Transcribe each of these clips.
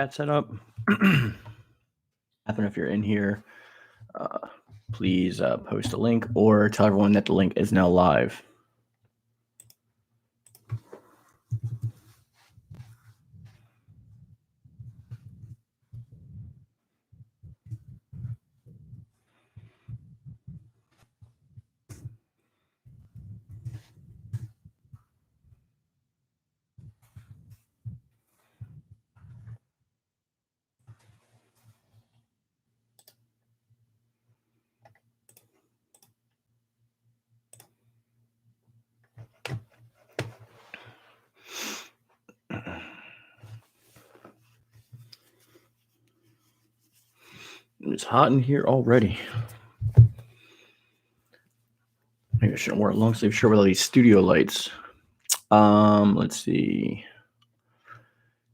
chat set up. Happen if you're in here, please post a link or tell everyone that the link is now live. It's hot in here already. Maybe I shouldn't wear a long sleeve shirt with all these studio lights. Let's see.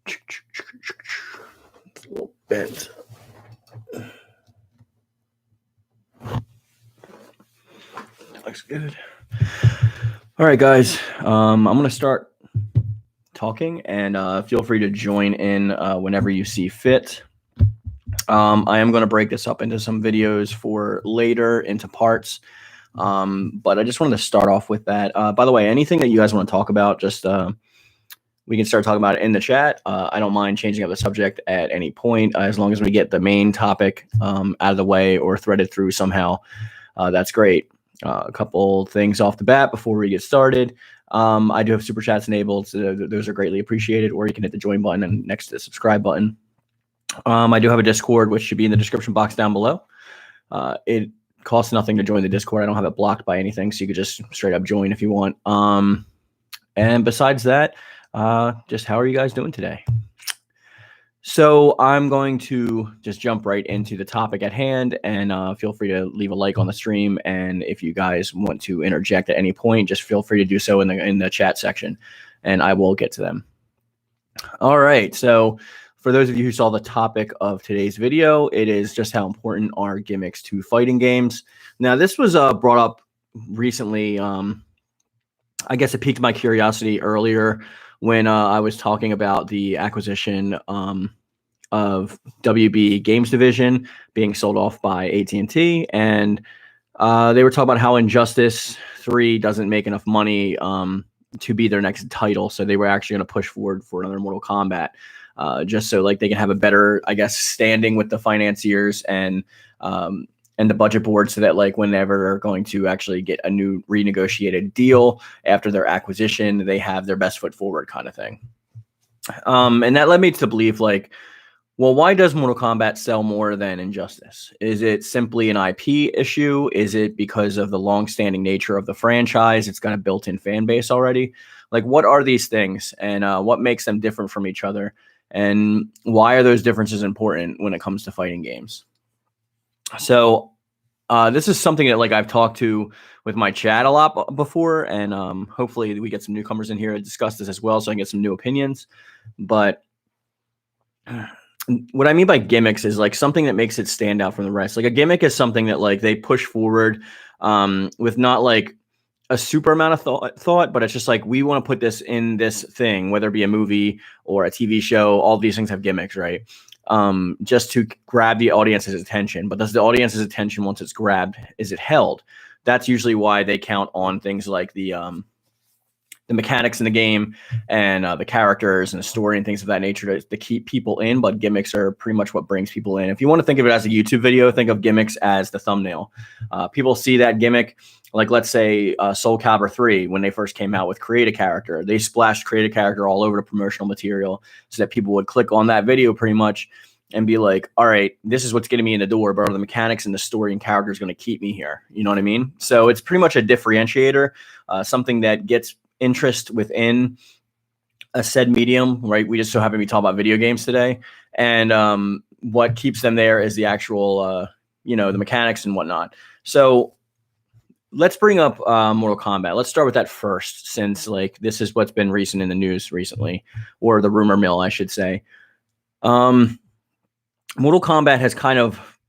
It's a little bent. That looks good. All right, guys. I'm gonna start talking, and feel free to join in whenever you see fit. I am going to break this up into some videos for later into parts. But I just wanted to start off with that. By the way, anything that you guys want to talk about, just we can start talking about it in the chat. I don't mind changing up the subject at any point, as long as we get the main topic out of the way or threaded through somehow. That's great. A couple things off the bat before we get started. I do have super chats enabled, so those are greatly appreciated. Or you can hit the join button and next to the subscribe button. I do have a Discord, which should be in the description box down below. It costs nothing to join the Discord. I don't have it blocked by anything, so you could just straight up join if you want. And besides that, just how are you guys doing today? So I'm going to just jump right into the topic at hand, and feel free to leave a like on the stream. And if you guys want to interject at any point, just feel free to do so in the chat section, and I will get to them. All right, so for those of you who saw the topic of today's video, it is just how important are gimmicks to fighting games. Now, this was brought up recently. I guess it piqued my curiosity earlier when I was talking about the acquisition of WB Games Division being sold off by AT&T, and they were talking about how Injustice 3 doesn't make enough money to be their next title, so they were actually going to push forward for another Mortal Kombat. Just so like they can have a better, I guess, standing with the financiers and the budget board, so that like whenever they're going to actually get a new renegotiated deal after their acquisition, they have their best foot forward kind of thing. And that led me to believe, like, well, why does Mortal Kombat sell more than Injustice? Is it simply an IP issue? Is it because of the long-standing nature of the franchise? It's got a built-in fan base already. Like, what are these things, and what makes them different from each other? And why are those differences important when it comes to fighting games? So this is something that like I've talked to with my chat a lot before, and hopefully we get some newcomers in here to discuss this as well, so I can get some new opinions. But what I mean by gimmicks is like something that makes it stand out from the rest. Like a gimmick is something that like they push forward with not like a super amount of thought, but it's just like, we want to put this in this thing, whether it be a movie or a TV show. All these things have gimmicks, right? Just to grab the audience's attention. But does the audience's attention, once it's grabbed, is it held? That's usually why they count on things like the mechanics in the game and the characters and the story and things of that nature to keep people in. But gimmicks are pretty much what brings people in. If you want to think of it as a YouTube video, think of gimmicks as the thumbnail. People see that gimmick. Like, let's say Soul Calibur 3, when they first came out with Create a Character, they splashed Create a Character all over the promotional material so that people would click on that video pretty much and be like, all right, this is what's getting me in the door, but are the mechanics and the story and characters going to keep me here? You know what I mean? So it's pretty much a differentiator, something that gets interest within a said medium, right? We just so happen to be talking about video games today. And what keeps them there is the actual, the mechanics and whatnot. So let's bring up Mortal Kombat. Let's start with that first, since like this is what's been recent in the news recently, or the rumor mill, I should say. Mortal Kombat has kind of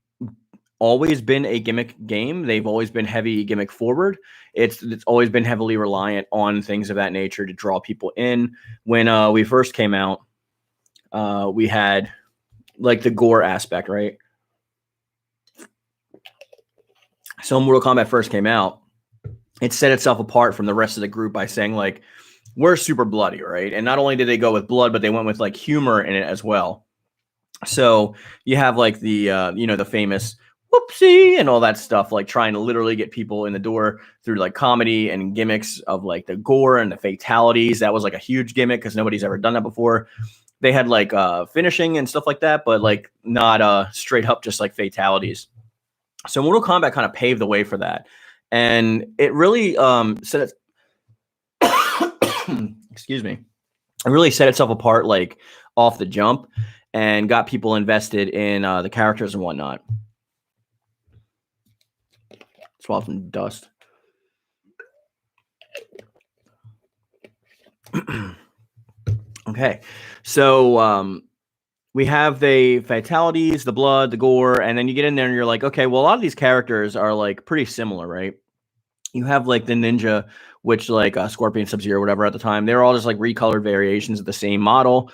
always been a gimmick game. They've always been heavy gimmick forward. It's always been heavily reliant on things of that nature to draw people in. When we first came out, we had like the gore aspect, right? So when Mortal Kombat first came out, it set itself apart from the rest of the group by saying like, we're super bloody, right? And not only did they go with blood, but they went with like humor in it as well. So you have like the the famous whoopsie and all that stuff, like trying to literally get people in the door through like comedy and gimmicks of like the gore and the fatalities. That was like a huge gimmick because nobody's ever done that before. They had like finishing and stuff like that, but like not straight up just like fatalities. So Mortal Kombat kind of paved the way for that. And it really set it excuse me. It really set itself apart like off the jump and got people invested in the characters and whatnot. Swallow some dust. Okay, so we have the fatalities, the blood, the gore, and then you get in there and you're like, okay, well, a lot of these characters are like pretty similar, right? You have like the ninja, which like Scorpion, Sub-Zero, whatever at the time, they're all just like recolored variations of the same model.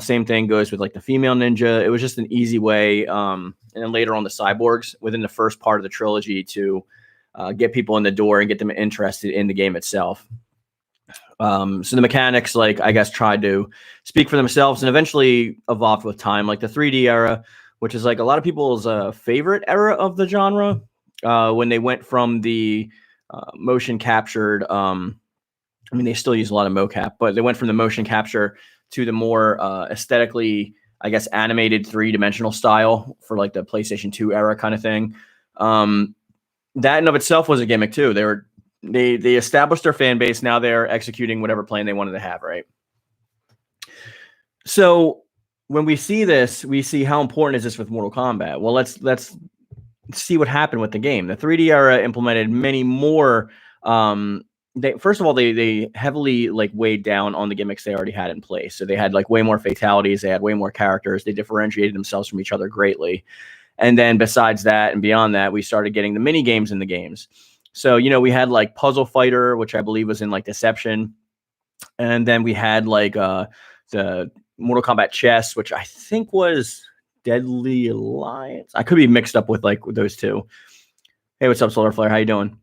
Same thing goes with like the female ninja. It was just an easy way. And then later on the cyborgs within the first part of the trilogy to get people in the door and get them interested in the game itself. So the mechanics, like, I guess, tried to speak for themselves and eventually evolved with time, like the 3D era, which is like a lot of people's favorite era of the genre, when they went from the motion captured. I mean, they still use a lot of mocap, but they went from the motion capture to the more aesthetically, I guess, animated 3-dimensional style for like the PlayStation 2 era kind of thing. That in of itself was a gimmick too. They established their fan base. Now they're executing whatever plan they wanted to have, right? So when we see this, we see how important is this with Mortal Kombat. Well, let's see what happened with the game. The 3D era implemented many more. First of all, they heavily like weighed down on the gimmicks they already had in place. So they had like way more fatalities. They had way more characters. They differentiated themselves from each other greatly. And then besides that and beyond that, we started getting the mini games in the games. So, we had like Puzzle Fighter, which I believe was in like Deception. And then we had like the Mortal Kombat Chess, which I think was Deadly Alliance. I could be mixed up with like those two. Hey, what's up, Solar Flare? How you doing?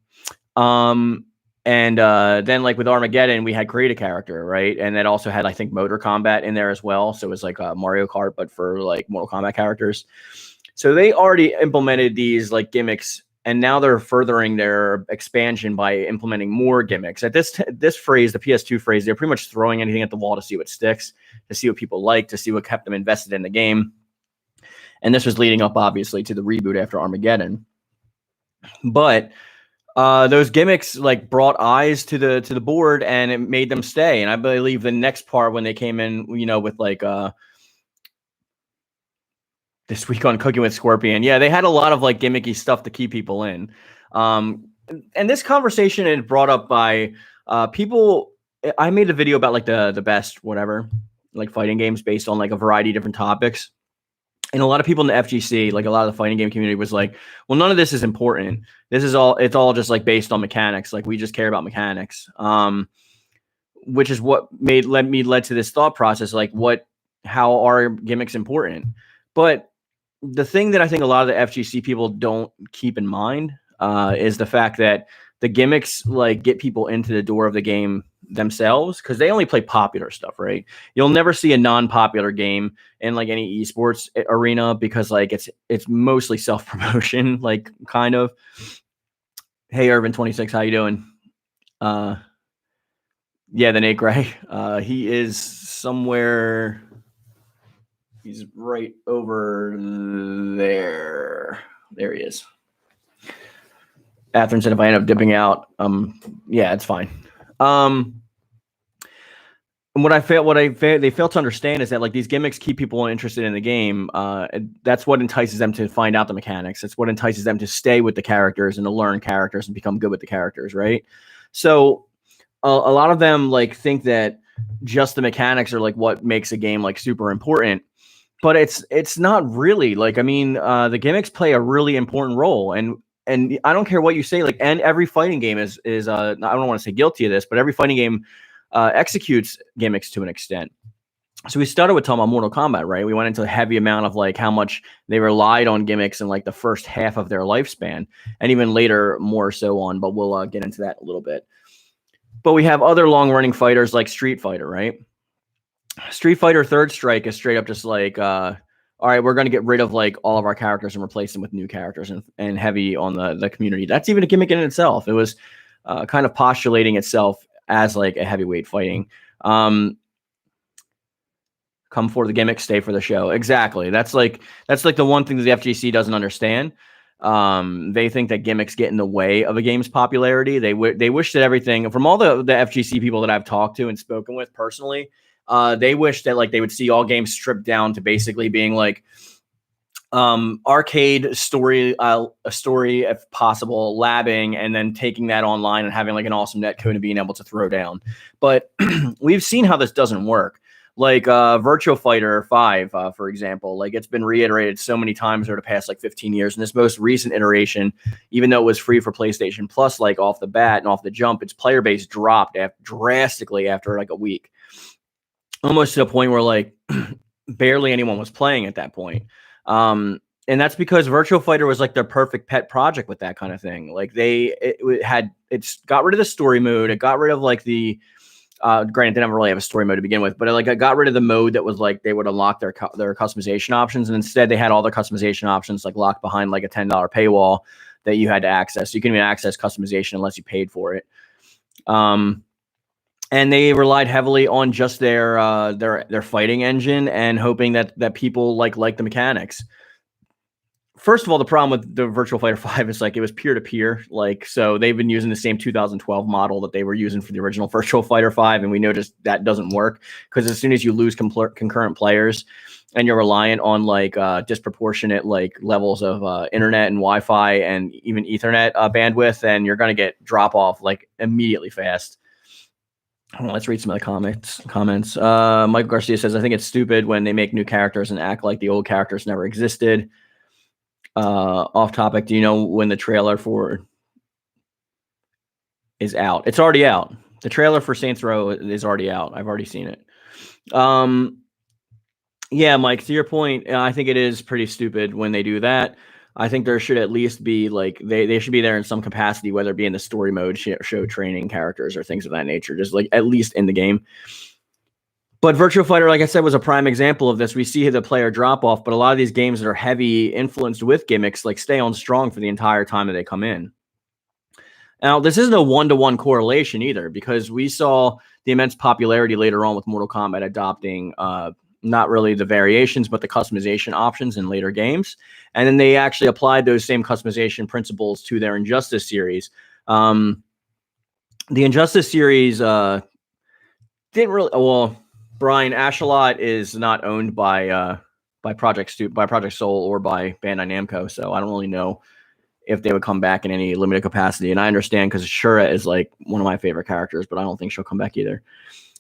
And then like with Armageddon, we had Create a Character, right? And that also had, I think, Motor Combat in there as well. So it was like Mario Kart, but for like Mortal Kombat characters. So they already implemented these like gimmicks, and now they're furthering their expansion by implementing more gimmicks. At this phrase, the PS2 phrase, they're pretty much throwing anything at the wall to see what sticks, to see what people like, to see what kept them invested in the game. And this was leading up, obviously, to the reboot after Armageddon. But those gimmicks like brought eyes to the board, and it made them stay. And I believe the next part when they came in, with like this week on Cooking with Scorpion. Yeah, they had a lot of like gimmicky stuff to keep people in. And this conversation is brought up by people. I made a video about like the best whatever, like fighting games based on like a variety of different topics. And a lot of people in the FGC, like a lot of the fighting game community, was like, well, none of this is important. It's all just like based on mechanics. Like we just care about mechanics. Which is what led to this thought process. Like how are gimmicks important? But the thing that I think a lot of the FGC people don't keep in mind is the fact that the gimmicks like get people into the door of the game themselves, because they only play popular stuff, right? You'll never see a non-popular game in like any esports arena, because like it's mostly self-promotion, like kind of. Hey, Irvin26, how you doing? Yeah, the Nate Gray. He is somewhere. He's right over there. There he is. Atherton said if I end up dipping out, yeah, it's fine. And what they fail to understand is that like these gimmicks keep people interested in the game. That's what entices them to find out the mechanics. It's what entices them to stay with the characters and to learn characters and become good with the characters, right? So a lot of them like think that just the mechanics are like what makes a game like super important. But it's not really. Like, I mean, the gimmicks play a really important role, and I don't care what you say. Like, and every fighting game is I don't want to say guilty of this, but every fighting game executes gimmicks to an extent. So we started with talking about Mortal Kombat, right? We went into a heavy amount of like how much they relied on gimmicks in like the first half of their lifespan, and even later more so on. But we'll get into that a little bit. But we have other long-running fighters like Street Fighter, right? Street Fighter Third Strike is straight up just like, all right, we're going to get rid of like all of our characters and replace them with new characters, and heavy on the community. That's even a gimmick in itself. It was kind of postulating itself as like a heavyweight fighting. Come for the gimmick, stay for the show. Exactly. That's like the one thing that the FGC doesn't understand. They think that gimmicks get in the way of a game's popularity. They wish that everything from all the FGC people that I've talked to and spoken with personally, they wish that like they would see all games stripped down to basically being like arcade story, a story if possible, labbing, and then taking that online and having like an awesome netcode and being able to throw down. But we've seen how this doesn't work. Like Virtua Fighter 5, for example, like it's been reiterated so many times over the past like 15 years. And this most recent iteration, even though it was free for PlayStation Plus, like off the bat and off the jump, its player base dropped drastically after like a week, almost to the point where like barely anyone was playing at that point. And that's because Virtua Fighter was like their perfect pet project with that kind of thing. Like it's got rid of the story mode. It got rid of like the granted, they never really have a story mode to begin with, but like I got rid of the mode that was like they would unlock their customization options, and instead they had all their customization options like locked behind like a $10 paywall that you had to access. So you couldn't even access customization unless you paid for it. And they relied heavily on just their fighting engine and hoping that people like the mechanics. First of all, the problem with the Virtua Fighter 5 is like it was peer-to-peer. Like, so they've been using the same 2012 model that they were using for the original Virtua Fighter 5, and we noticed that doesn't work because as soon as you lose concurrent players and you're reliant on like disproportionate like levels of internet and Wi-Fi and even Ethernet bandwidth, then you're going to get drop off like immediately fast. Let's read some of the comments. Michael Garcia says, I think it's stupid when they make new characters and act like the old characters never existed. Off topic, do you know when the trailer for is out? It's already out. The trailer for Saints Row is already out. I've already seen it. Yeah, Mike, to your point, I think it is pretty stupid when they do that. I think there should at least be like they should be there in some capacity, whether it be in the story mode, show training characters or things of that nature, just like at least in the game. But Virtua Fighter, like I said, was a prime example of this. We see the player drop off, but a lot of these games that are heavy influenced with gimmicks like stay on strong for the entire time that they come in. Now, this isn't a one-to-one correlation either, because we saw the immense popularity later on with Mortal Kombat adopting not really the variations, but the customization options in later games. And then they actually applied those same customization principles to their Injustice series. The Injustice series didn't really... Well, Brian, Ashalot is not owned by Project Soul or by Bandai Namco, so I don't really know if they would come back in any limited capacity. And I understand because Shura is like one of my favorite characters, but I don't think she'll come back either.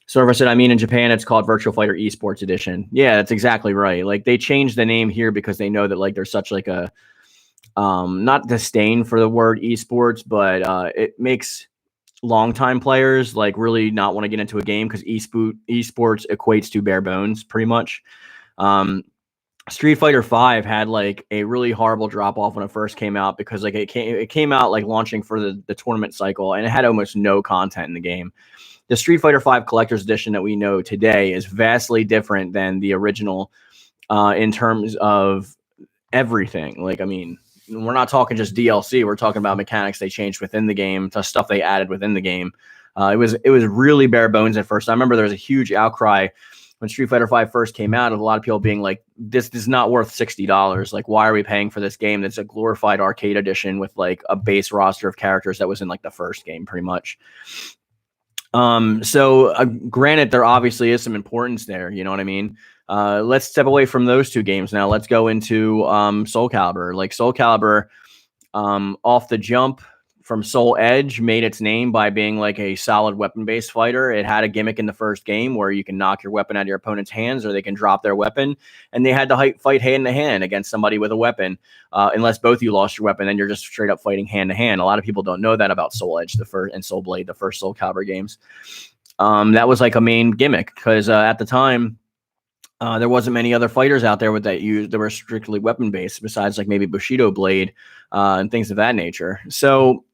So if I said, I mean, in Japan, it's called Virtua Fighter Esports Edition. Yeah, that's exactly right. Like they changed the name here because they know that like there's such like a not disdain for the word esports, but it makes longtime players like really not want to get into a game because esports equates to bare bones pretty much. Street Fighter 5 had like a really horrible drop off when it first came out because like it came out like launching for the tournament cycle, and it had almost no content in the game. The Street Fighter 5 Collector's Edition that we know today is vastly different than the original in terms of everything. Like, I mean, we're not talking just DLC. We're talking about mechanics they changed within the game, to stuff they added within the game. It was really bare bones at first. I remember there was a huge outcry when Street Fighter 5 first came out of a lot of people being like, this is not worth $60. Like, why are we paying for this game that's a glorified arcade edition with like a base roster of characters that was in like the first game pretty much. So granted, there obviously is some importance there. You know what I mean? Let's step away from those two games now. Let's go into Soul Calibur. Like Soul Calibur, off the jump from Soul Edge, made its name by being like a solid weapon-based fighter. It had a gimmick in the first game where you can knock your weapon out of your opponent's hands, or they can drop their weapon, and they had to fight hand-to-hand against somebody with a weapon. Unless both of you lost your weapon, then you're just straight up fighting hand-to-hand. A lot of people don't know that about Soul Edge and Soul Blade, the first Soul Calibur games. That was like a main gimmick because at the time, There wasn't many other fighters out there that were strictly weapon based, besides like maybe Bushido Blade and things of that nature. So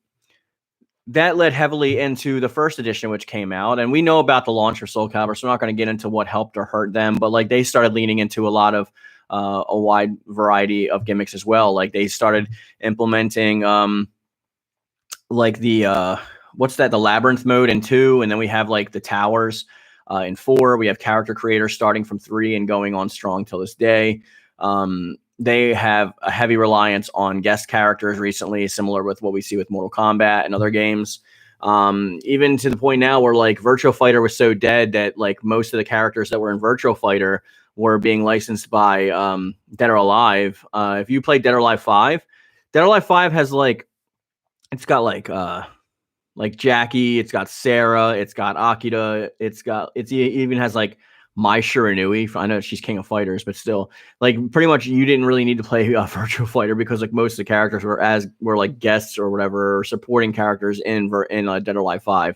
that led heavily into the first edition, which came out, and we know about the launch for Soul Calibur, so we're not going to get into what helped or hurt them. But like they started leaning into a lot of a wide variety of gimmicks as well. Like they started implementing like the what's that? The labyrinth mode in 2, and then we have like the towers in 4. We have character creators starting from 3 and going on strong till this day. They have a heavy reliance on guest characters recently, similar with what we see with Mortal Kombat and other games. Even to the point now where like Virtual Fighter was so dead that like most of the characters that were in Virtual Fighter were being licensed by Dead or Alive. If you play Dead or Alive 5, Dead or Alive 5 has like, it's got like Jackie, it's got Sarah, it's got Akira, it even has like Mai Shiranui. I know she's King of Fighters, but still, like pretty much you didn't really need to play a Virtual Fighter because like most of the characters were like guests or whatever, or supporting characters in Dead or Alive 5.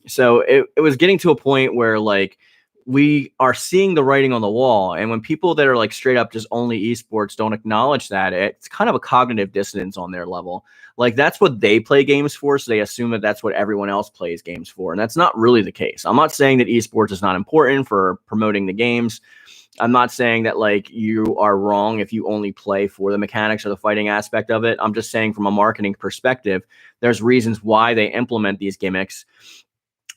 So it was getting to a point where like we are seeing the writing on the wall, and when people that are like straight up just only esports don't acknowledge that, it's kind of a cognitive dissonance on their level. Like that's what they play games for, so they assume that that's what everyone else plays games for, and that's not really the case. I'm not saying that esports is not important for promoting the games. I'm not saying that like you are wrong if you only play for the mechanics or the fighting aspect of it. I'm just saying from a marketing perspective, there's reasons why they implement these gimmicks.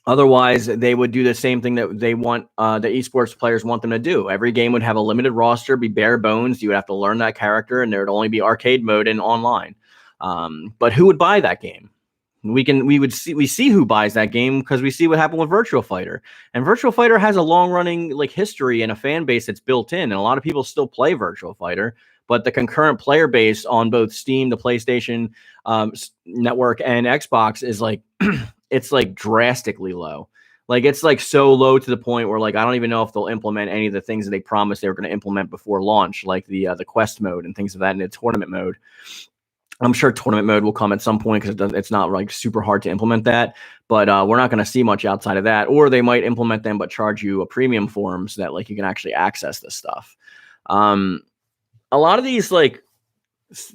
Otherwise, they would do the same thing that they want the esports players want them to do. Every game would have a limited roster, be bare bones. You would have to learn that character, and there would only be arcade mode and online. But who would buy that game? We see who buys that game because we see what happened with Virtual Fighter. And Virtual Fighter has a long running like history and a fan base that's built in, and a lot of people still play Virtual Fighter. But the concurrent player base on both Steam, the PlayStation network, and Xbox is like it's like drastically low. Like it's like so low to the point where like I don't even know if they'll implement any of the things that they promised they were going to implement before launch, like the quest mode and things of that, and the tournament mode. I'm sure tournament mode will come at some point because it's not like super hard to implement that, but we're not going to see much outside of that. Or they might implement them but charge you a premium for them so that like you can actually access this stuff. A lot of these like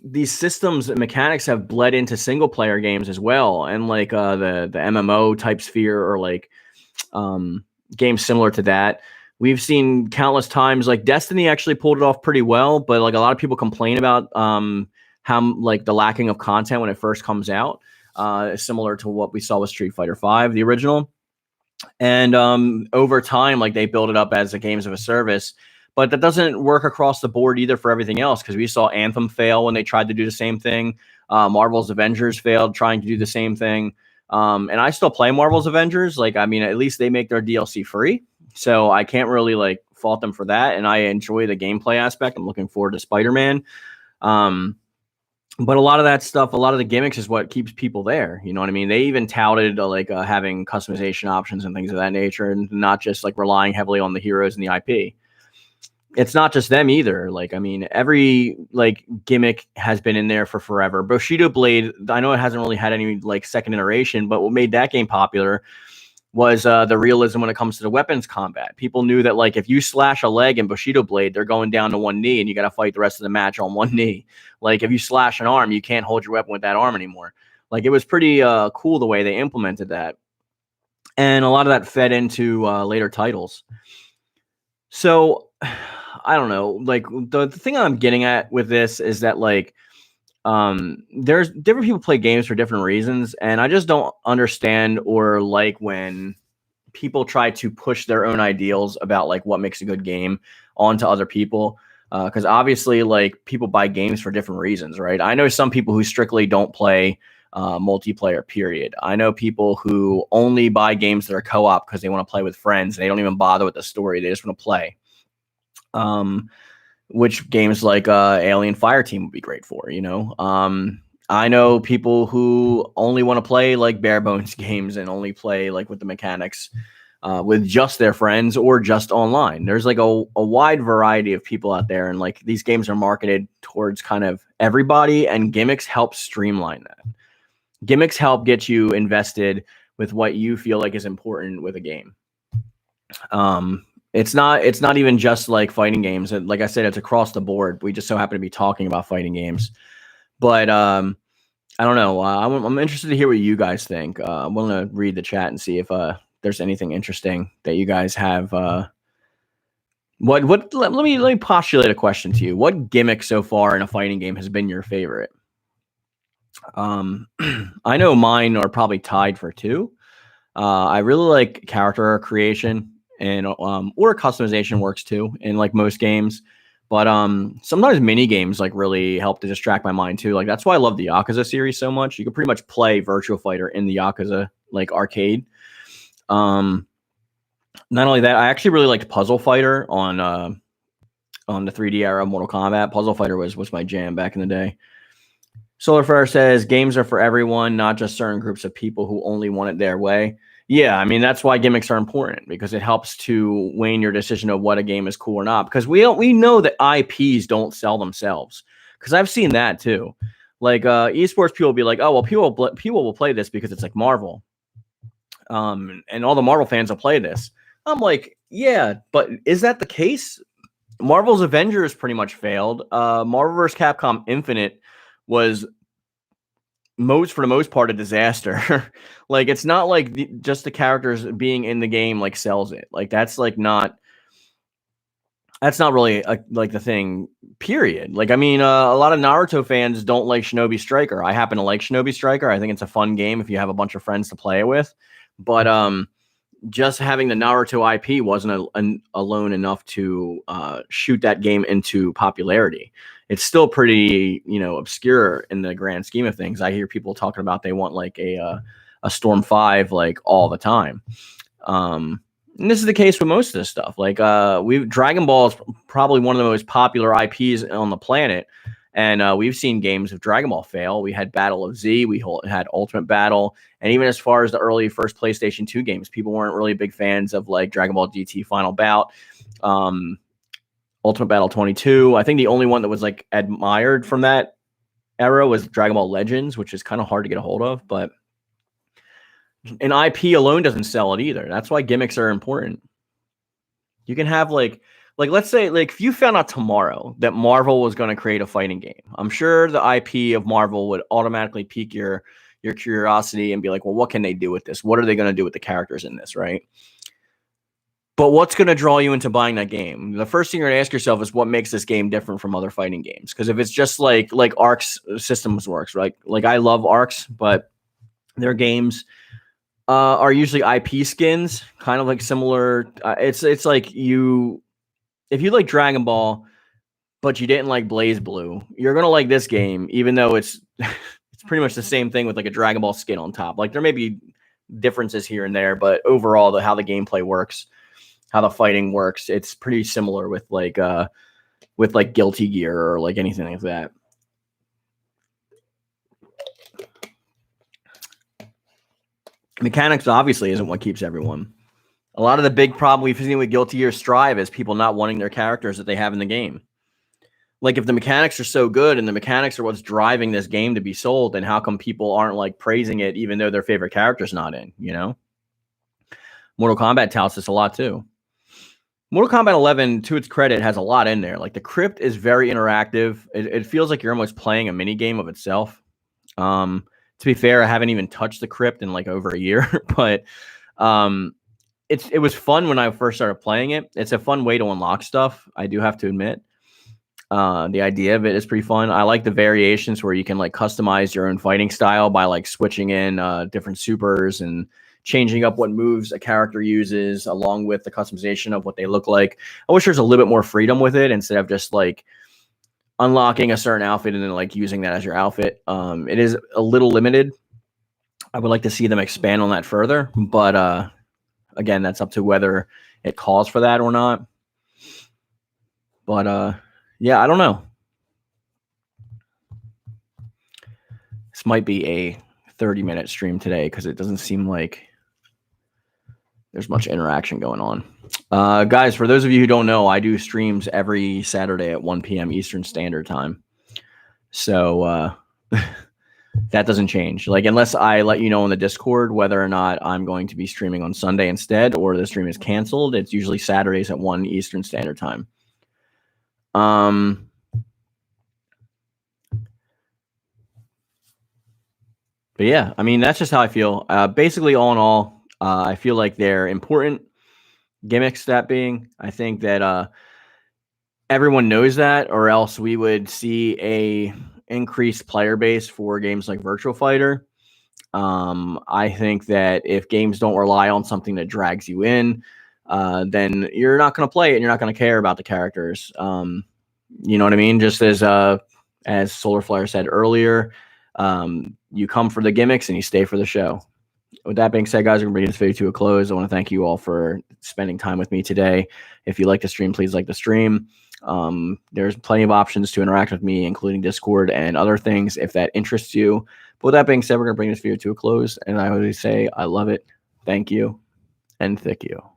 these systems and mechanics have bled into single player games as well, and like the MMO type sphere or like games similar to that. We've seen countless times like Destiny actually pulled it off pretty well, but like a lot of people complain about how like the lacking of content when it first comes out, similar to what we saw with Street Fighter V, the original. And over time, like they build it up as a games of a service. But that doesn't work across the board either for everything else, because we saw Anthem fail when they tried to do the same thing. Marvel's Avengers failed trying to do the same thing. And I still play Marvel's Avengers. Like, I mean, at least they make their DLC free. So I can't really like fault them for that. And I enjoy the gameplay aspect. I'm looking forward to Spider-Man. But a lot of that stuff, a lot of the gimmicks is what keeps people there. You know what I mean? They even touted having customization options and things of that nature, and not just like relying heavily on the heroes and the IP. It's not just them either. Like, I mean, every like gimmick has been in there for forever. Bushido Blade, I know it hasn't really had any like second iteration, but what made that game popular was the realism when it comes to the weapons combat. People knew that like if you slash a leg in Bushido Blade, they're going down to one knee, and you got to fight the rest of the match on one knee. Like if you slash an arm, you can't hold your weapon with that arm anymore. Like it was pretty cool the way they implemented that, and a lot of that fed into later titles. So I don't know. Like the thing I'm getting at with this is that like there's different people play games for different reasons, and I just don't understand or like when people try to push their own ideals about like what makes a good game onto other people, because obviously like people buy games for different reasons, right? I know some people who strictly don't play multiplayer, period. I know people who only buy games that are co-op because they want to play with friends, and they don't even bother with the story, they just want to play. Which games like Alien Fireteam would be great for, you know? I know people who only want to play like bare bones games and only play like with the mechanics with just their friends or just online. There's like a wide variety of people out there, and like these games are marketed towards kind of everybody, and gimmicks help streamline that. Gimmicks help get you invested with what you feel like is important with a game. It's not even just like fighting games. Like I said, it's across the board. We just so happen to be talking about fighting games. But I don't know. I'm interested to hear what you guys think. I'm going to read the chat and see if there's anything interesting that you guys have. Let me postulate a question to you. What gimmick so far in a fighting game has been your favorite? I know mine are probably tied for 2. I really like character creation, and or customization works too in like most games. But sometimes mini games like really help to distract my mind too. Like that's why I love the Yakuza series so much. You can pretty much play Virtua Fighter in the Yakuza like arcade. Not only that, I actually really liked Puzzle Fighter on the 3D era of Mortal Kombat. Puzzle Fighter was my jam back in the day. Solar Fire says games are for everyone, not just certain groups of people who only want it their way. Yeah, I mean that's why gimmicks are important, because it helps to weigh your decision of what a game is cool or not. Because we know that IPs don't sell themselves. Because I've seen that too. Like esports people will be like, oh well, people will play this because it's like Marvel, and all the Marvel fans will play this. I'm like, yeah, but is that the case? Marvel's Avengers pretty much failed. Marvel vs. Capcom Infinite was for the most part a disaster. Like it's not like just the characters being in the game like sells it. Like that's not really like the thing, period. Like I mean a lot of Naruto fans don't like Shinobi Striker. I happen to like Shinobi Striker. I think it's a fun game if you have a bunch of friends to play it with. But just having the Naruto IP wasn't alone enough to shoot that game into popularity. It's still pretty, obscure in the grand scheme of things. I hear people talking about they want like a Storm 5 like all the time. And this is the case with most of this stuff. Like Dragon Ball is probably one of the most popular IPs on the planet. And we've seen games of Dragon Ball fail. We had Battle of Z. We had Ultimate Battle. And even as far as the early first PlayStation 2 games, people weren't really big fans of like Dragon Ball GT Final Bout, Ultimate Battle 22. I think the only one that was like admired from that era was Dragon Ball Legends, which is kind of hard to get a hold of. But an IP alone doesn't sell it either. That's why gimmicks are important. You can have like let's say like if you found out tomorrow that Marvel was going to create a fighting game, I'm sure the IP of Marvel would automatically pique your curiosity and be like, well, what can they do with this? What are they going to do with the characters in this, right? But what's going to draw you into buying that game? The first thing you're going to ask yourself is what makes this game different from other fighting games? Because if it's just like Ark's systems works, right? Like I love Ark's, but their games are usually IP skins, kind of like similar. It's like if you like Dragon Ball, but you didn't like Blaze Blue, you're gonna like this game, even though it's it's pretty much the same thing with like a Dragon Ball skin on top. Like there may be differences here and there, but overall, how the gameplay works, how the fighting works, it's pretty similar with like Guilty Gear or like anything like that. Mechanics obviously isn't what keeps everyone. A lot of the big problem we've seen with Guilty Gear Strive is people not wanting their characters that they have in the game. Like if the mechanics are so good and the mechanics are what's driving this game to be sold, then how come people aren't like praising it even though their favorite character's not in, Mortal Kombat touts this a lot too. Mortal Kombat 11, to its credit, has a lot in there. Like the crypt is very interactive. It feels like you're almost playing a mini game of itself. To be fair, I haven't even touched the crypt in like over a year, but it was fun when I first started playing it. It's a fun way to unlock stuff, I do have to admit. The idea of it is pretty fun. I like the variations where you can like customize your own fighting style by like switching in different supers and changing up what moves a character uses along with the customization of what they look like. I wish there's a little bit more freedom with it instead of just like unlocking a certain outfit and then like using that as your outfit. It is a little limited. I would like to see them expand on that further, but again, that's up to whether it calls for that or not. But yeah, I don't know. This might be a 30-minute stream today because it doesn't seem like there's much interaction going on. Guys, for those of you who don't know, I do streams every Saturday at 1 p.m. Eastern Standard Time. So that doesn't change. Like, unless I let you know in the Discord whether or not I'm going to be streaming on Sunday instead, or the stream is canceled. It's usually Saturdays at 1 Eastern Standard Time. But yeah, I mean, that's just how I feel. Basically, all in all, I feel like they're important gimmicks. That being, I think that everyone knows that, or else we would see a increased player base for games like Virtual Fighter. I think that if games don't rely on something that drags you in, then you're not going to play it and you're not going to care about the characters. You know what I mean? Just as Solarflare said earlier, you come for the gimmicks and you stay for the show. With that being said, guys, we're going to bring this video to a close. I want to thank you all for spending time with me today. If you like the stream, please like the stream. There's plenty of options to interact with me, including Discord and other things, if that interests you. But with that being said, we're going to bring this video to a close. And I always say, I love it. Thank you. And thank you.